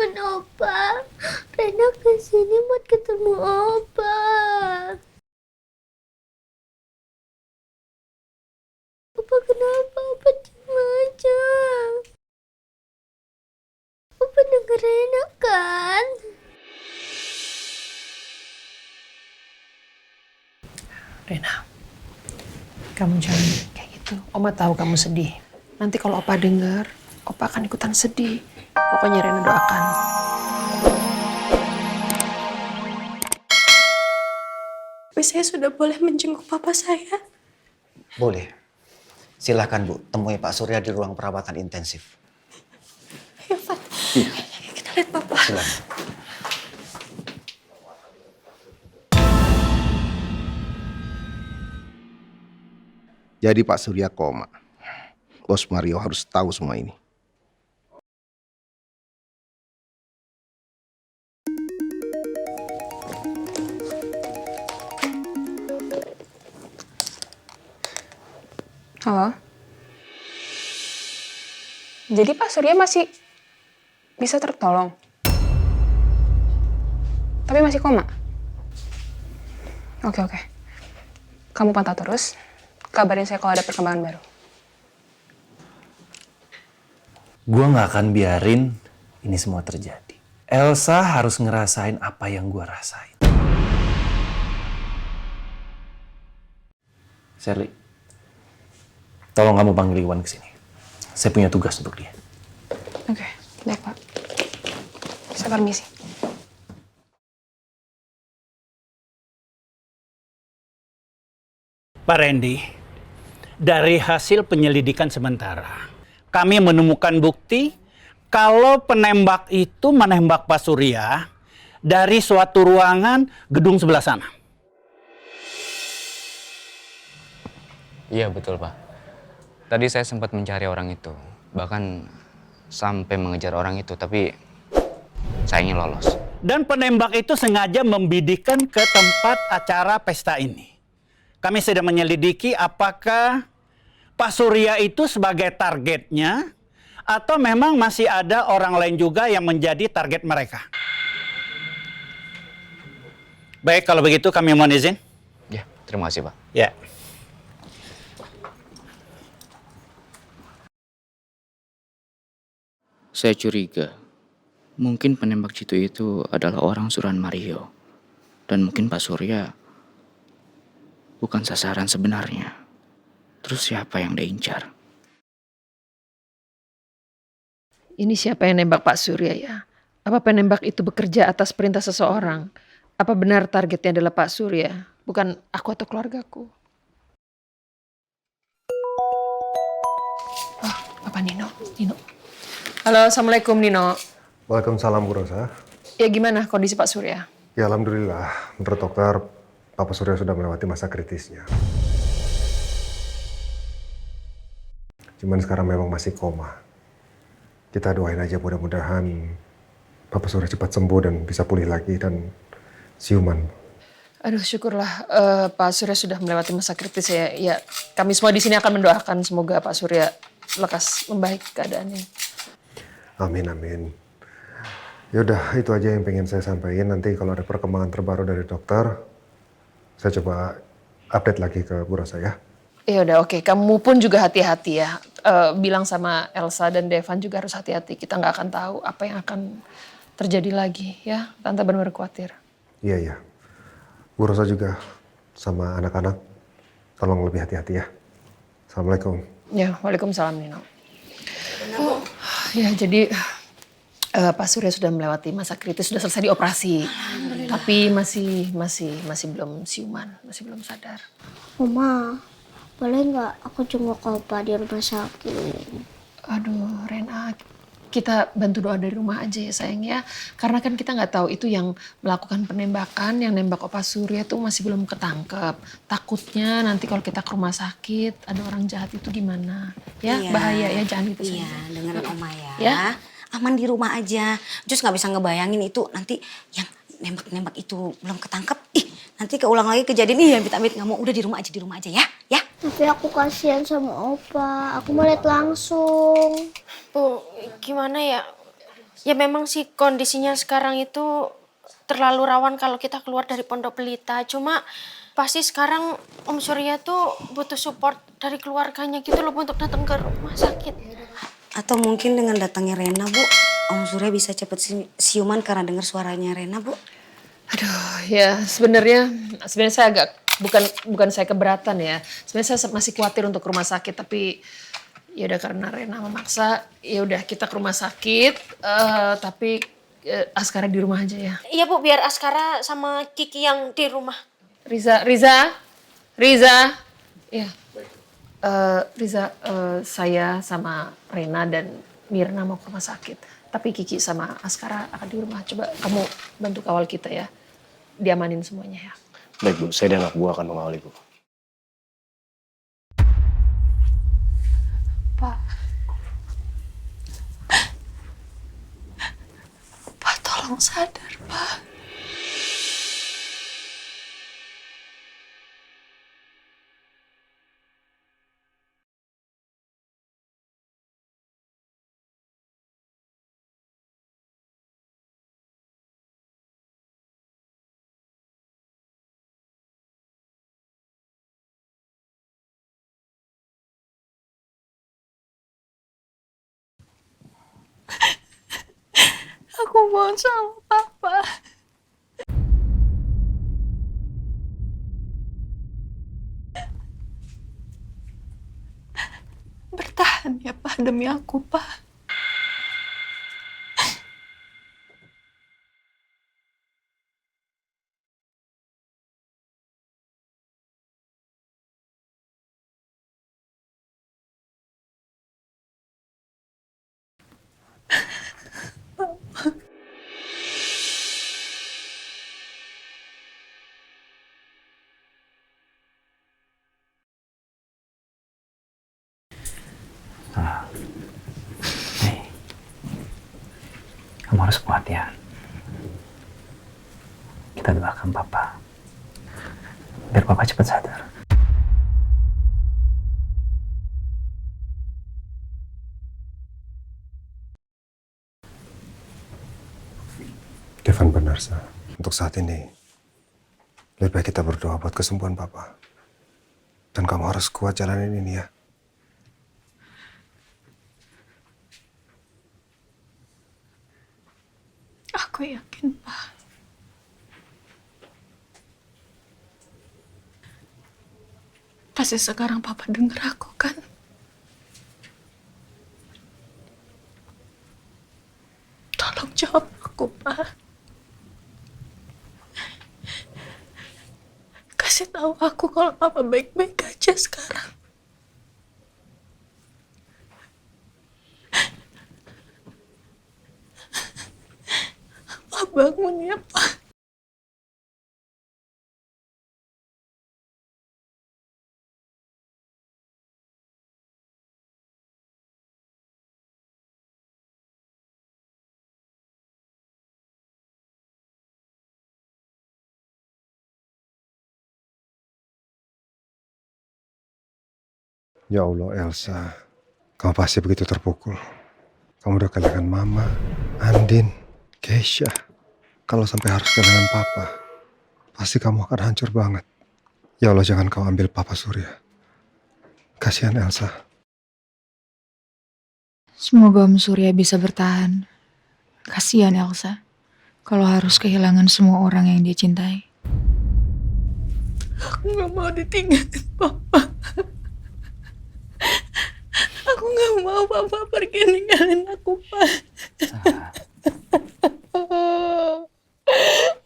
Jangan Opa. Rena kesini buat ketemu Opa. Opa kenapa? Opa cuma aja. Opa denger Rena kan? Rena, kamu jangan kayak gitu. Oma tahu kamu sedih. Nanti kalau Opa dengar, Opa akan ikutan sedih. Pokoknya Rena doakan. Tapi saya sudah boleh menjenguk papa saya? Boleh. Silahkan Bu, temui Pak Surya di ruang perawatan intensif. Ya, Fat. Kita lihat papa. Silahkan. Jadi Pak Surya koma. Bos Mario harus tahu semua ini. Halo? Jadi Pak Surya masih bisa tertolong? Tapi masih koma? Oke. Kamu pantau terus. Kabarin saya kalau ada perkembangan baru. Gue gak akan biarin ini semua terjadi. Elsa harus ngerasain apa yang gue rasain. Sherly, tolong kamu panggil Iwan ke sini. Saya punya tugas untuk dia. Oke, baik Pak. Saya permisi. Pak Randy, dari hasil penyelidikan sementara, kami menemukan bukti kalau penembak itu menembak Pak Surya dari suatu ruangan gedung sebelah sana. Iya betul Pak. Tadi saya sempat mencari orang itu. Bahkan sampai mengejar orang itu, tapi sayangnya lolos. Dan penembak itu sengaja membidikkan ke tempat acara pesta ini. Kami sedang menyelidiki apakah Pak Surya itu sebagai targetnya atau memang masih ada orang lain juga yang menjadi target mereka. Baik, kalau begitu kami mohon izin. Ya, terima kasih Pak. Ya. Saya curiga, mungkin penembak jitu itu adalah orang suruhan Mario. Dan mungkin Pak Surya bukan sasaran sebenarnya. Terus siapa yang dia incar? Ini siapa yang nembak Pak Surya ya? Apa penembak itu bekerja atas perintah seseorang? Apa benar targetnya adalah Pak Surya? Bukan aku atau keluargaku? Oh, Papa Nino. Halo, Assalamualaikum Nino. Waalaikumsalam Bu Rosa. Ya gimana kondisi Pak Surya? Ya alhamdulillah, menurut dokter Papa Surya sudah melewati masa kritisnya. Cuman sekarang memang masih koma. Kita doain aja mudah-mudahan Papa Surya cepat sembuh dan bisa pulih lagi dan siuman. Aduh syukurlah Pak Surya sudah melewati masa kritis ya. Ya kami semua di sini akan mendoakan semoga Pak Surya lekas membaik keadaannya. Amin. Yaudah, itu aja yang pengen saya sampaikan. Nanti kalau ada perkembangan terbaru dari dokter, saya coba update lagi ke Bu Rosa ya. Ya udah oke. Kamu pun juga hati-hati ya. Bilang sama Elsa dan Devan juga harus hati-hati. Kita nggak akan tahu apa yang akan terjadi lagi ya. Tante benar-benar khawatir. Iya. Bu Rosa juga sama anak-anak, tolong lebih hati-hati ya. Assalamualaikum. Ya, waalaikumsalam Nino. Ya jadi Pak Surya sudah melewati masa kritis, sudah selesai dioperasi. Tapi masih belum siuman, masih belum sadar. Oma, boleh nggak aku jenguk Opa di rumah sakit? Aduh Rena, kita bantu doa dari rumah aja ya sayang ya. Karena kan kita nggak tahu itu yang melakukan penembakan, yang nembak Opa Surya tuh masih belum ketangkep. Takutnya nanti kalau kita ke rumah sakit ada orang jahat itu gimana? Ya Iya. bahaya ya, jangan gitu Iya, sayang. dengerin Oma ya. Ya. Aman di rumah aja. Just nggak bisa ngebayangin itu nanti yang nembak-nembak itu belum ketangkep. Ih, nanti keulang lagi kejadian nih ya amit-amit nggak mau. Udah di rumah aja ya. Ya. Tapi aku kasihan sama Opa. Aku mau lihat langsung. Bu, gimana ya? Ya memang sih kondisinya sekarang itu terlalu rawan kalau kita keluar dari Pondok Pelita. Cuma pasti sekarang Om Surya tuh butuh support dari keluarganya gitu loh untuk datang ke rumah sakit. Atau mungkin dengan datangnya Rena, Bu, Om Surya bisa cepet siuman karena dengar suaranya Rena, Bu. Aduh, ya sebenarnya saya agak bukan saya keberatan ya. Sebenarnya saya masih khawatir untuk ke rumah sakit, tapi ya udah karena Rena memaksa, ya udah kita ke rumah sakit. Tapi Askara di rumah aja ya. Iya Bu, biar Askara sama Kiki yang di rumah. Riza, ya. Riza, saya sama Rena dan Mirna mau ke rumah sakit. Tapi Kiki sama Askara akan di rumah. Coba kamu bantu kawal kita ya. Diamanin semuanya ya. Baik Bu, saya dan anak buah akan mengawal Ibu. Pak. Pak tolong sadar, Pak. Aku mohon sama Papa. Bertahan ya Pak, demi aku Pak. Kamu harus kuat ya. Kita doakan Papa. Biar Papa cepat sadar. Devan benar, Sa. Untuk saat ini, lebih baik kita berdoa buat kesembuhan Papa. Dan kamu harus kuat jalanin ini ya. Aku yakin Pak. Pasti sekarang Papa denger aku kan? Tolong jawab aku, Pak. Kasih tahu aku kalau Papa baik-baik aja sekarang. Pak bangun ya, Pak. Ya Allah, Elsa. Kamu pasti begitu terpukul. Kamu udah kehilangan Mama, Andin, Keisha. Kalau sampai harus kehilangan Papa, pasti kamu akan hancur banget. Ya Allah, jangan kau ambil Papa Surya. Kasihan Elsa. Semoga Om Surya bisa bertahan. Kasihan Elsa. Kalau harus kehilangan semua orang yang dia cintai. Aku gak mau ditinggalin Papa. Aku gak mau Papa pergi ninggalin aku, Pak.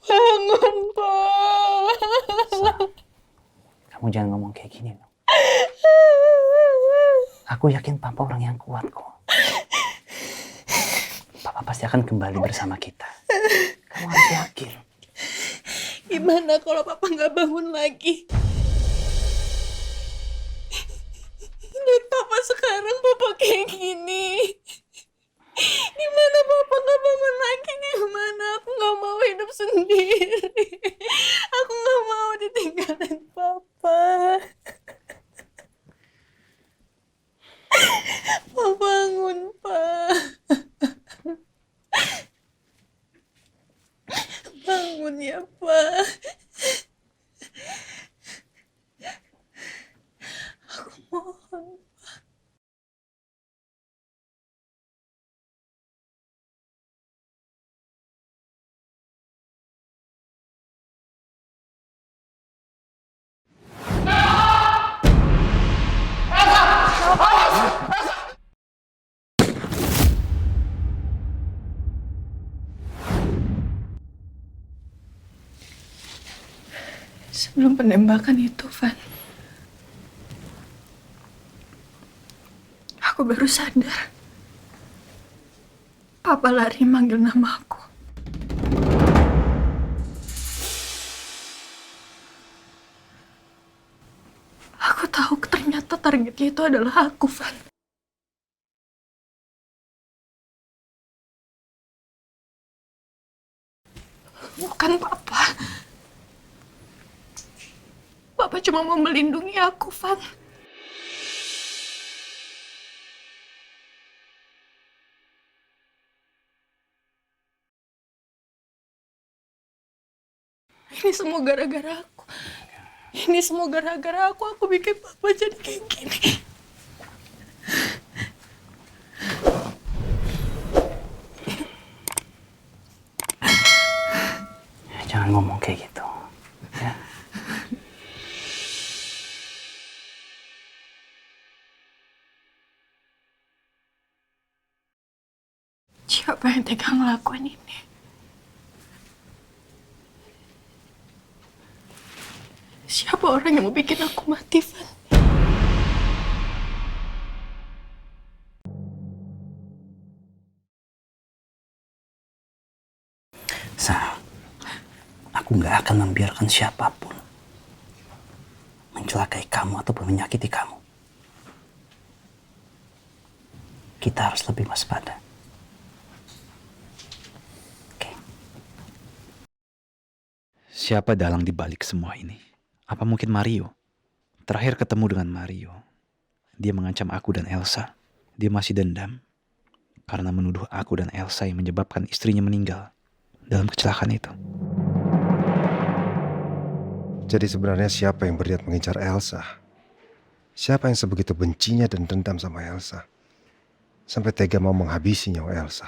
Bangun, Pak. Kamu jangan ngomong kayak gini dong. Aku yakin Papa orang yang kuat kok. Papa pasti akan kembali bersama kita. Kamu harus yakin. Gimana kalau Papa nggak bangun lagi? Lihat Papa sekarang, Papa kayak gini. Gimana Papa nggak bangun lagi? Gimana? Aku nggak mau hidup sendiri. Aku nggak mau ditinggalin Papa. Pak bangun, Pak. sebelum penembakan itu, Van, aku baru sadar. Papa lari manggil nama aku. Aku tahu ternyata targetnya itu adalah aku, Van. Bukan Papa. Papa cuma mau melindungi aku, Van. Ini semua gara-gara aku. Ini semua gara-gara aku bikin Papa jadi kayak gini. Jangan ngomong kayak gitu. Ya. Siapa yang tega ngelakuin ini? Siapa orang yang mau bikin aku mati, Van? Sa, aku nggak akan membiarkan siapapun mencelakai kamu ataupun menyakiti kamu. Kita harus lebih waspada. Siapa dalang di balik semua ini? Apa mungkin Mario? Terakhir ketemu dengan Mario, dia mengancam aku dan Elsa. Dia masih dendam karena menuduh aku dan Elsa yang menyebabkan istrinya meninggal dalam kecelakaan itu. Jadi sebenarnya siapa yang berniat mengincar Elsa? Siapa yang sebegitu bencinya dan dendam sama Elsa? Sampai tega mau menghabisi nyawa Elsa.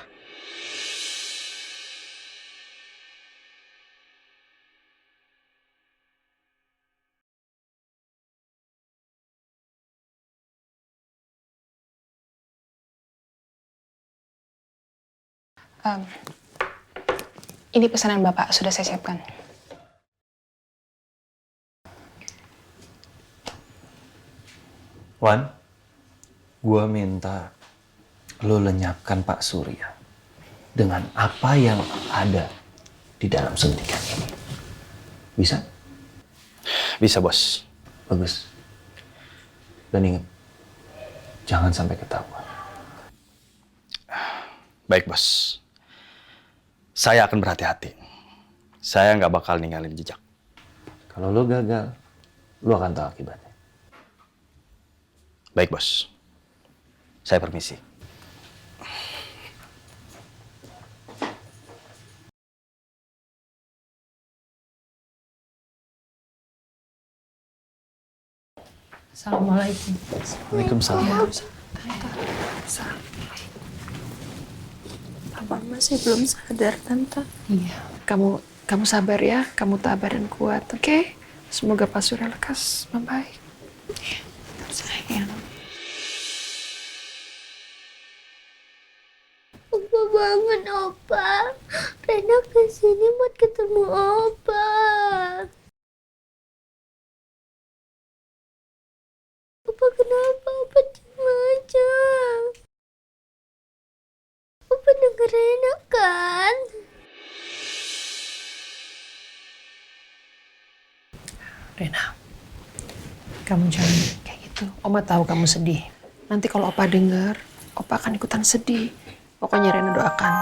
Ini pesanan Bapak, sudah saya siapkan. Wan, gua minta lo lenyapkan Pak Surya dengan apa yang ada di dalam suntikan ini. Bisa? Bisa, Bos. Bagus. Dan ingat, jangan sampai ketahuan. Baik, Bos. Saya akan berhati-hati. Saya nggak bakal ninggalin jejak. Kalau lo gagal, lo akan tahu akibatnya. Baik, Bos. Saya permisi. Assalamualaikum. Waalaikumsalam. Papa masih belum sadar, Tante. Iya, kamu sabar ya, kamu tabah dan kuat, oke? Semoga Pak Surya lekas membaik. Sayang. Opa bangun, Opa. Rena kesini buat ketemu Opa. Opa kenapa? Opa cuma aja. Opa denger Rena kan? Rena, kamu jangan kayak gitu. Oma tahu kamu sedih. Nanti kalau Opa dengar, Opa akan ikutan sedih. Pokoknya Rena doakan